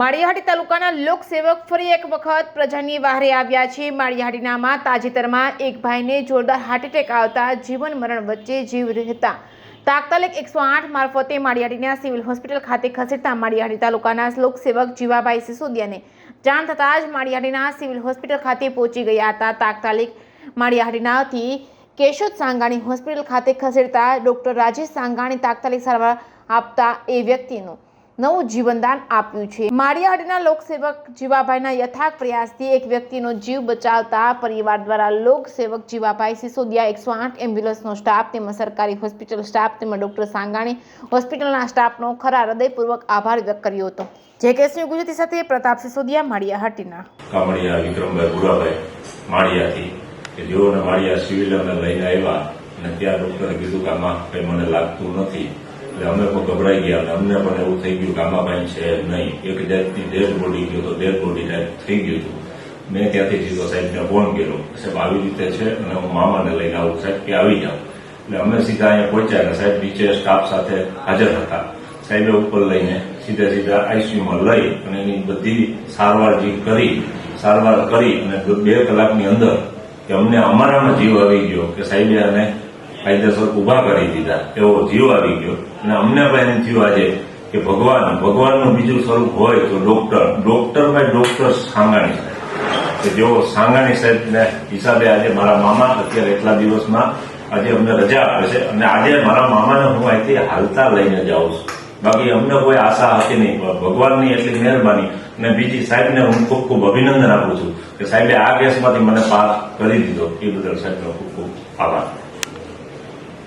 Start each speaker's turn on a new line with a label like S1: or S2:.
S1: માળિયાહાટી તાલુકાના લોકસેવક ફરી એક વખત પ્રજાની વહારે આવ્યા છે। માળિયાહાટીનામાં તાજેતરમાં એક ભાઈને જોરદાર હાર્ટ એટેક આવતા જીવન મરણ વચ્ચે જીવ રહેતા તાત્કાલિક 108 મારફતે માળિયાહાટીના સિવિલ હોસ્પિટલ ખાતે ખસેડતા માળિયાહાટી તાલુકાના લોકસેવક જીવાભાઈ સિસોદિયાને જાણ થતાં જ માળિયાહાટીના સિવિલ હોસ્પિટલ ખાતે પહોંચી ગયા હતા। તાત્કાલિક માળિયાહાટીનાથી કેશોદ સાંગાણી હોસ્પિટલ ખાતે ખસેડતા ડોક્ટર રાજેશ સાંગાણી તાત્કાલિક સારવાર આપતા એ વ્યક્તિનું નવું જીવનદાન આપ્યું છે। માળિયાહાટીના લોકસેવક જીવાભાઈના યથાર્થ પ્રયાસથી એક વ્યક્તિનો જીવ બચાવતા પરિવાર દ્વારા લોકસેવક જીવાભાઈ સિસોદિયા 108 એમ્બ્યુલન્સનો સ્ટાફ તેમજ સરકારી હોસ્પિટલ સ્ટાફ તેમજ ડોક્ટર સાંગાણી હોસ્પિટલના સ્ટાફનો ખરા હૃદયપૂર્વક આભાર વ્યક્ત કર્યો હતો। જે કેસની ગુજરાતી સાથે પ્રતાપ સિસોદિયા માળિયાહાટીના
S2: કામડિયા વિક્રમભાઈ ભુરાભાઈ માળિયાથી કે જેઓને માળિયા સિવિલને લઈને આવ્યા અને ત્યાં ડોક્ટરે કીધું કે આમાં કંઈ મને લાગતું નથી એટલે અમે પણ ગભરાઈ ગયા અને અમને પણ એવું થઈ ગયું કે આમાં કંઈ છે નહીં। એક જાતની ડેડ બોડી ગયો તો ડેડ બોડી ટાઈપ થઈ ગયું હતું। મેં ત્યાંથી સીધો સાહેબને ફોન કર્યો, સાહેબ આવી રીતે છે અને હું મામાને લઈને આવું, સાહેબ કે આવી જાઓ। એટલે અમે સીધા અહીંયા પહોંચ્યા અને સાહેબ નીચે સ્ટાફ સાથે હાજર હતા। સાહેબે ઉપર લઈને સીધા આઈસીયુમાં લઈ અને એની બધી સારવાર કરી અને 2 કલાકની અંદર કે અમને અમારામાં જીવ આવી ગયો કે સાહેબે આને કાયદેસર ઉભા કરી દીધા, એવો જીવ આવી ગયો અને અમને પણ એને થયું આજે કે ભગવાનનું બીજું સ્વરૂપ હોય તો ડોક્ટર સાંગાણી સાહેબ કે જેઓ સાંગાણી સાહેબને હિસાબે આજે મારા મામા અત્યારે એટલા દિવસમાં આજે અમને રજા આપે છે અને આજે મારા મામાને હું અહીંથી હાલતા લઈને જાઉં છું। બાકી અમને કોઈ આશા હતી નહીં, ભગવાનની એટલી મહેરબાની અને બીજી સાહેબને હું ખૂબ ખૂબ અભિનંદન આપું છું કે સાહેબે આ કેસમાંથી મને પાર કરી દીધો, એ બદલ સાહેબનો ખૂબ ખૂબ આભાર।